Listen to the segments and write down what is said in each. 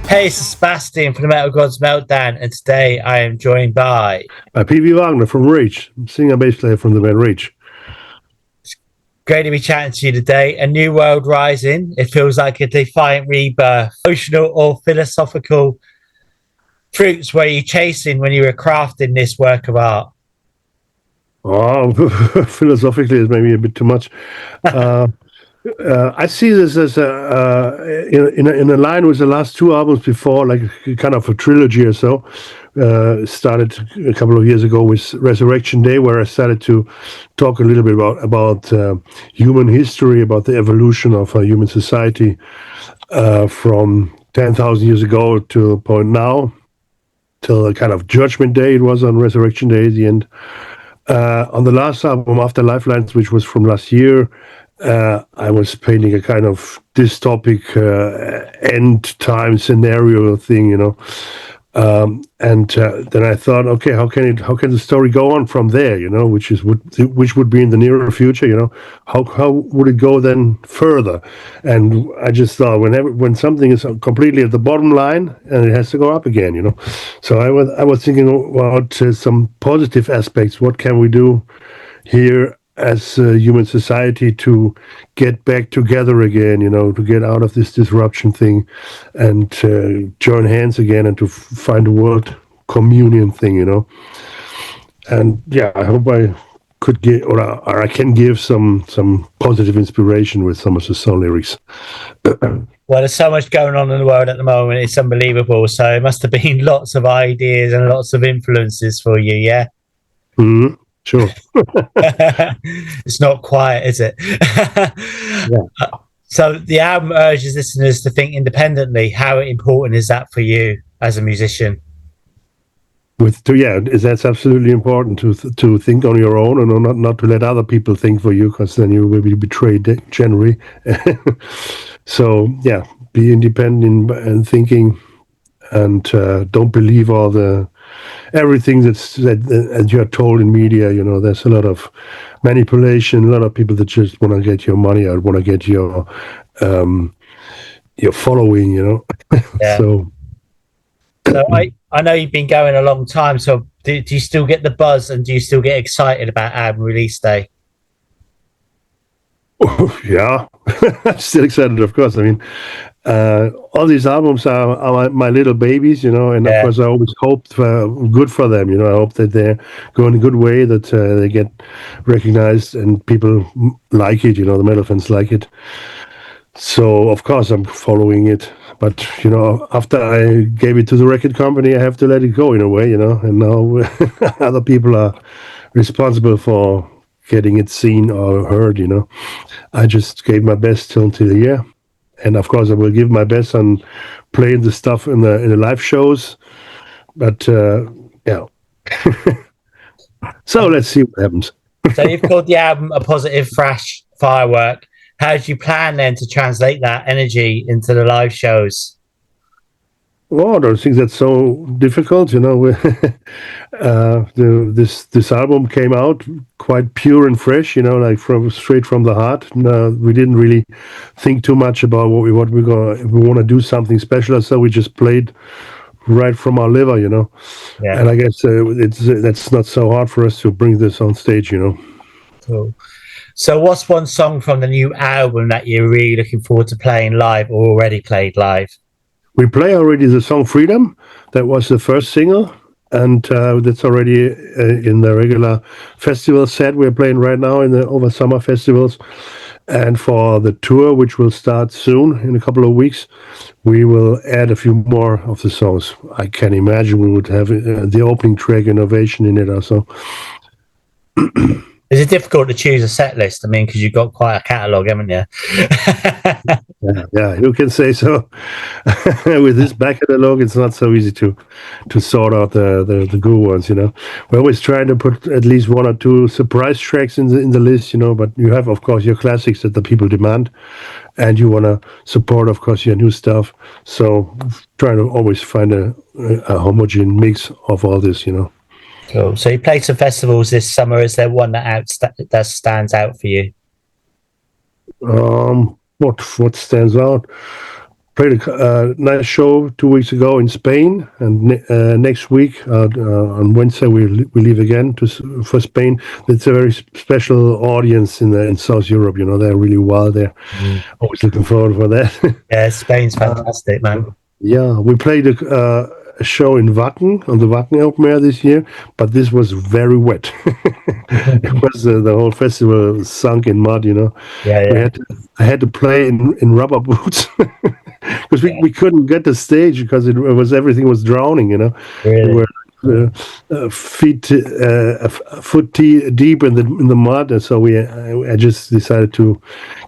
Hey, it's Sebastian from the Metal Gods Meltdown, and today I am joined by Peavy Wagner from Rage, singer bass player from the band Rage. Great to be chatting to you today. A new world rising. It feels like a defiant rebirth. Emotional or philosophical fruits were you chasing when you were crafting this work of art? Oh, philosophically, it's maybe a bit too much. I see this as in a line with the last two albums before, like kind of a trilogy or so. Started a couple of years ago with Resurrection Day, where I started to talk a little bit about human history, about the evolution of human society from 10,000 years ago to a point now, till a kind of Judgment Day. It was on Resurrection Day at the end. On the last album, Afterlifelines, which was from last year, I was painting a kind of dystopic end time scenario thing, and then I thought, okay, how can the story go on from there, which would be in the nearer future, how would it go then further? And I just thought, when something is completely at the bottom line and it has to go up again, so I was thinking about some positive aspects. What can we do here as a human society to get back together again, to get out of this disruption thing and join hands again and to find a world communion thing, And yeah, I hope I could get, or I can give some positive inspiration with some of the song lyrics. Well, there's so much going on in the world at the moment. It's unbelievable. So it must have been lots of ideas and lots of influences for you, yeah? Mm-hmm. Sure. It's not quiet, is it? Yeah. So the album urges listeners to think independently. How important is that for you as a musician? That's absolutely important to think on your own and not to let other people think for you, because then you will be betrayed generally. So yeah, be independent and thinking, and don't believe everything that you're told in media. There's a lot of manipulation, a lot of people that just want to get your money or want to get your following. Yeah. So I know you've been going a long time. So do you still get the buzz, and do you still get excited about album release day? Oh, yeah, I'm still excited, of course. I mean, all these albums are my little babies, and of course I always hope for good for them. I hope that they're going a good way, that they get recognized and people like it. The metal fans like it. So of course I'm following it, but after I gave it to the record company, I have to let it go in a way, and now other people are responsible for getting it seen or heard. I just gave my best until the year, and of course I will give my best on playing the stuff in the live shows, but yeah. So let's see what happens. So you've called the album a positive thrash firework. How do you plan then to translate that energy into the live shows? Well, I don't think that's so difficult. This album came out quite pure and fresh, like straight from the heart. We didn't really think too much about what we want to do something special, so we just played right from our liver, Yeah. And I guess that's not so hard for us to bring this on stage, Cool. So what's one song from the new album that you're really looking forward to playing live or already played live? We play already the song Freedom. That was the first single, and that's already in the regular festival set we're playing right now over summer festivals. And for the tour, which will start soon in a couple of weeks, we will add a few more of the songs. I can imagine we would have the opening track Innovation in it also. Is it difficult to choose a set list? I mean, because you've got quite a catalogue, haven't you? yeah, you can say so. With this back catalog, it's not so easy to sort out the good ones. We're always trying to put at least one or two surprise tracks in the list. But you have, of course, your classics that the people demand, and you want to support, of course, your new stuff. So trying to always find a homogeneous mix of all this. Cool. So you played some festivals this summer. Is there one that stands out for you? What stands out? played a nice show 2 weeks ago in Spain, and next week on Wednesday we leave again for Spain. It's a very special audience in South Europe. They're really wild there. Always looking forward for that. Yeah, Spain's fantastic, man. Yeah, we played a show in Wacken on the Wacken Open Air this year, but this was very wet. It was the whole festival sunk in mud. Yeah. I had to play in rubber boots because we couldn't get the stage because everything was drowning. Really? We were a foot deep in the mud, and so I just decided to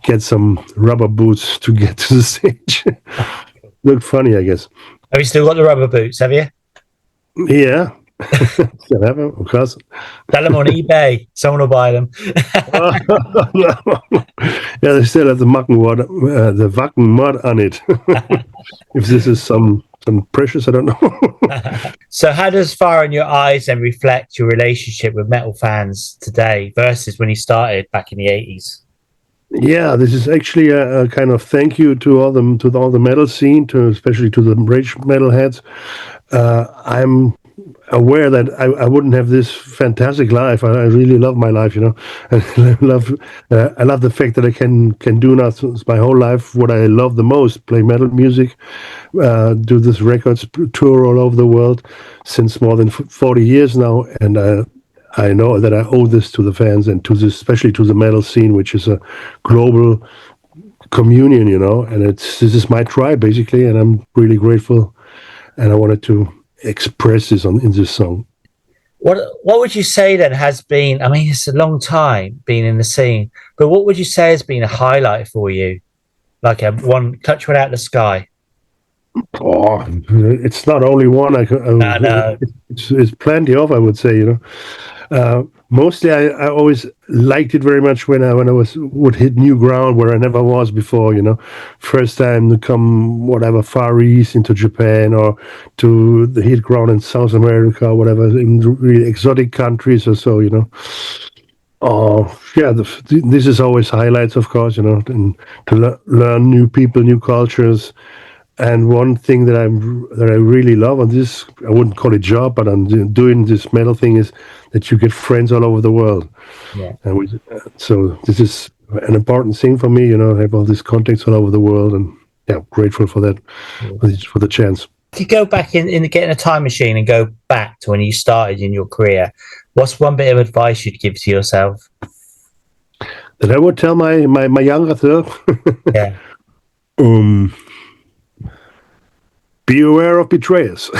get some rubber boots to get to the stage. Looked funny, I guess. Have you still got the rubber boots? Have you? Yeah. Still have them, of course. Sell them on eBay. Someone will buy them. Yeah, they still have the Wacken mud on it. If this is some precious, I don't know. So how does Fire in Your Eyes then reflect your relationship with metal fans today versus when you started back in the 80s? Yeah, this is actually a kind of thank you to all the metal scene, especially to the rage metal heads. I'm aware that I wouldn't have this fantastic life. I really love my life, and I love the fact that I can do now my whole life what I love the most: play metal music, do this records tour all over the world since more than 40 years now, and I know that I owe this to the fans and especially to the metal scene, which is a global communion, and this is my tribe basically, and I'm really grateful, and I wanted to express this in this song. What would you say then has been? I mean, it's a long time being in the scene, but what would you say has been a highlight for you? Like one touch right out of the sky. Oh, it's not only one. No. It's plenty of, I would say. Mostly, I always liked it very much when I would hit new ground where I never was before. First time to come whatever Far East into Japan or to the hit ground in South America or whatever, in really exotic countries or so. Oh yeah, this is always highlights, of course. And to learn new people, new cultures. And one thing that I really love on this, I wouldn't call it job, but I'm doing this metal thing, is that you get friends all over the world. Yeah. And so this is an important thing for me, I have all these contacts all over the world, and yeah, grateful for that, for the chance. If you go back in getting a time machine and go back to when you started in your career, what's one bit of advice you'd give to yourself? That I would tell my younger self. Yeah. Be aware of betrayers.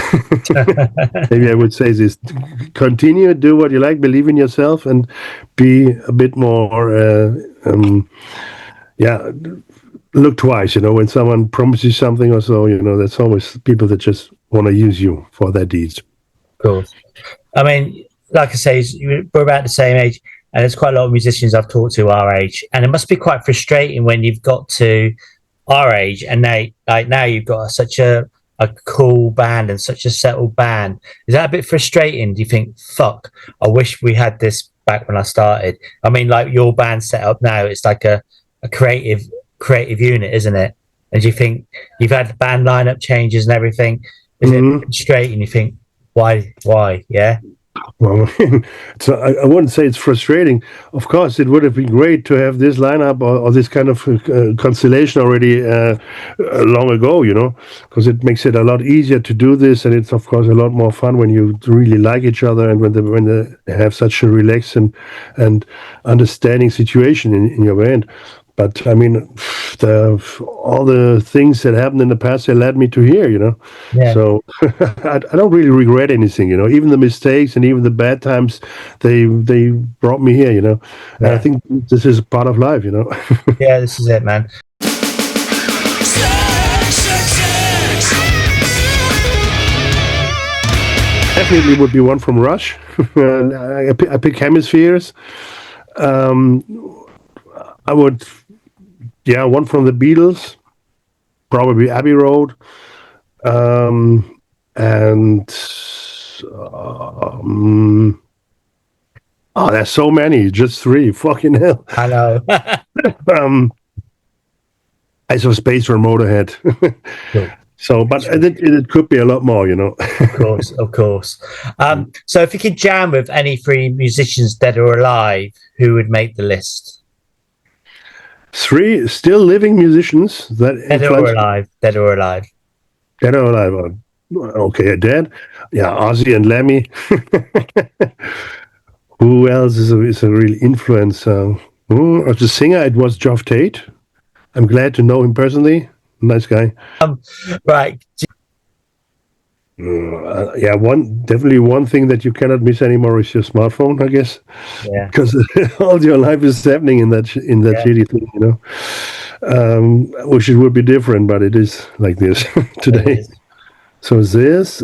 Maybe I would say this: continue, do what you like, believe in yourself, and be a bit more. Look twice. When someone promises something or so, that's always people that just want to use you for their deeds. Of course. I mean, like I say, we're about the same age, and there's quite a lot of musicians I've talked to our age, and it must be quite frustrating when you've got to our age, and now you've got such a cool band and such a settled band. Is that a bit frustrating? Do you think, fuck, I wish we had this back when I started? I mean, like your band set up now, it's like a creative unit, isn't it? And do you think you've had the band lineup changes and everything? Is it frustrating? You think, why? Yeah. Well, I wouldn't say it's frustrating. Of course, it would have been great to have this lineup or this kind of constellation already long ago, because it makes it a lot easier to do this, and it's of course a lot more fun when you really like each other and when they have such a relaxed and understanding situation in your band. But I mean, all the things that happened in the past, they led me to here, Yeah. So I don't really regret anything, Even the mistakes and even the bad times, they brought me here, And I think this is a part of life, Yeah, this is it, man. Definitely would be one from Rush. I pick Hemispheres. I would. Yeah, one from the Beatles, probably Abbey Road, and there's so many, just three. Fucking hell! I know. I saw Space or Motorhead. Cool. So, but it could be a lot more, you know. Of course. So if you could jam with any three musicians dead or alive, who would make the list? Three still living musicians that Dead or alive. Dead or alive. Okay, dead. Yeah, Ozzy and Lemmy. Who else is a real influence? As a singer, it was Geoff Tate. I'm glad to know him personally. Nice guy. Right. Yeah, one thing that you cannot miss anymore is your smartphone, I guess. Yeah. Because all your life is happening in that shitty thing, you know. I wish it would be different, but it is like this today. So this,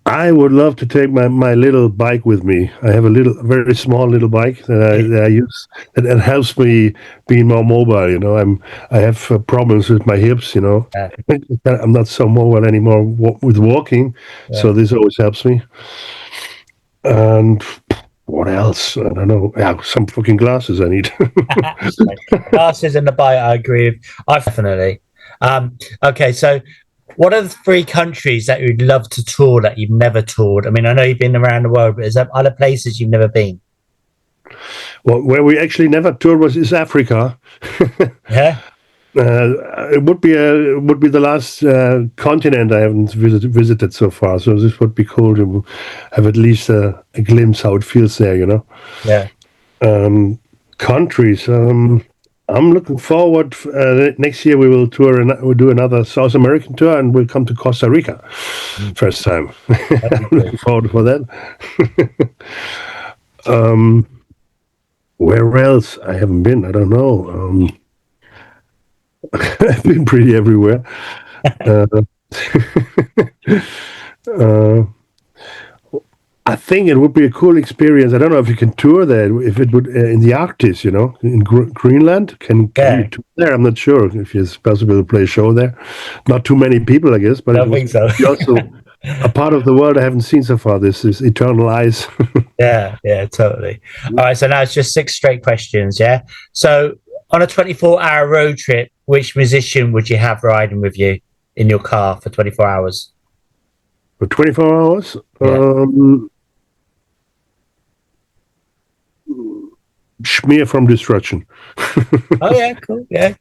I would love to take my little bike with me. I have a very small little bike that I use. That helps me be more mobile. You know, I have problems with my hips. You know, I'm not so mobile anymore with walking. So this always helps me. And what else? I don't know. Yeah, some fucking glasses I need. Glasses and the bike. I agree with. Definitely. Okay, so. What are the three countries that you'd love to tour that you've never toured? I mean, I know you've been around the world, but is there other places you've never been? Well, where we actually never toured is Africa. Yeah. It would be the last continent I haven't visited so far. So this would be cool to have at least a glimpse how it feels there. You know. Yeah. Countries. I'm looking forward. Next year we will tour. We'll do another South American tour, and we'll come to Costa Rica. First time. I'm looking forward for that. Where else? I haven't been. I don't know. I've been pretty everywhere. I think it would be a cool experience. I don't know if you can tour there. If it would in the Arctic, you know, in Greenland, can you tour there? I'm not sure if it's possible to play a show there. Not too many people, I guess, but I think so. Also a part of the world I haven't seen so far. This is eternal ice. Yeah, totally. All right, so now it's just 6 straight questions. Yeah. So on a 24-hour road trip, which musician would you have riding with you in your car for 24 hours? For 24 hours? Yeah. Schmear from Destruction. Oh yeah, cool. Yeah.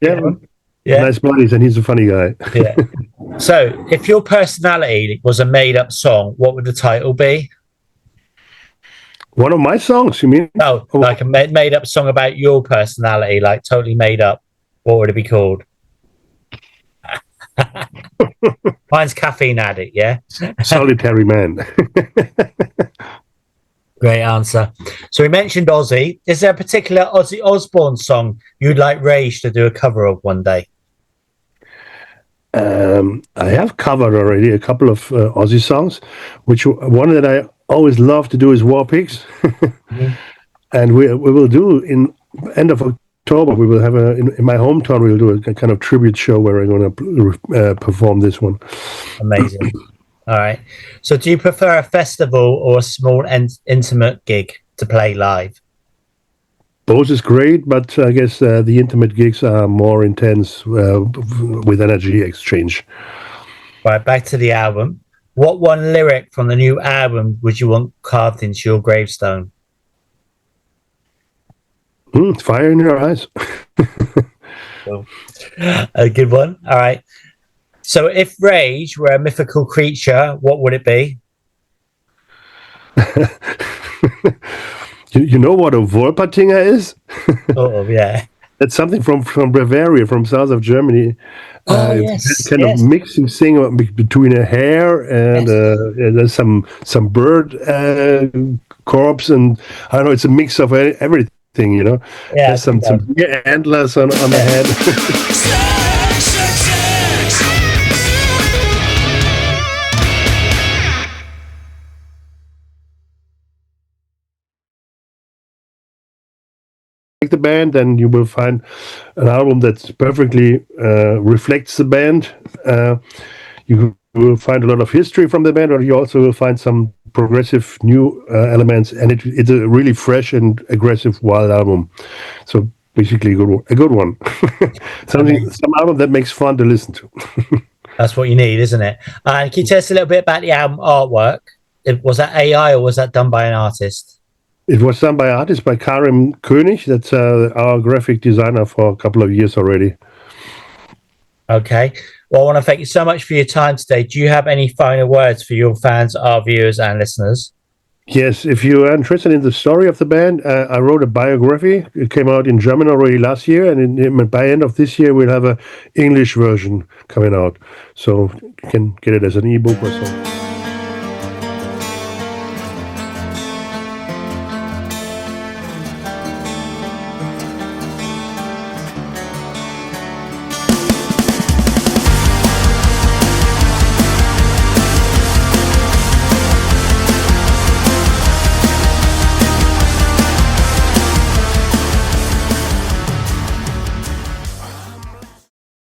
Nice buddies, and he's a funny guy. Yeah. So, if your personality was a made-up song, what would the title be? One of my songs, you mean? No, like a made-up song about your personality, like totally made up. What would it be called? Mine's Caffeine Addict. Yeah. Solitary Man. Great answer. So we mentioned Ozzy. Is there a particular Ozzy Osbourne song you'd like Rage to do a cover of one day? I have covered already a couple of Ozzy songs, which one that I always love to do is War Pigs. And we will do in end of October. We will have in my hometown. We'll do a kind of tribute show where I'm going to perform this one. Amazing. All right. So do you prefer a festival or a small intimate gig to play live? Both is great, but I guess the intimate gigs are more intense with energy exchange. Right, back to the album. What one lyric from the new album would you want carved into your gravestone? Fire in your eyes. Cool. A good one. All right. So if Rage were a mythical creature, what would it be? You know what a Wolpertinger is? Sort of, yeah. That's something from Bavaria, from south of Germany. Yes. Kind of mixing thing between a hare and there's some bird corpse, and I don't know. It's a mix of everything, you know. Yeah. There's some antlers on the head. The band, and you will find an album that perfectly reflects the band. You will find a lot of history from the band, or you also will find some progressive new elements, and it's a really fresh and aggressive wild album. So basically a good one. Some album that makes fun to listen to. That's what you need, isn't it? And can you tell us a little bit about the album artwork? Was that AI or was that done by an artist? It was done by artist by Karim König. That's our graphic designer for a couple of years already. Okay. Well, I want to thank you so much for your time today. Do you have any final words for your fans, our viewers, and listeners? Yes, if you are interested in the story of the band, I wrote a biography. It came out in German already last year, and by end of this year, we'll have an English version coming out. So you can get it as an ebook or so.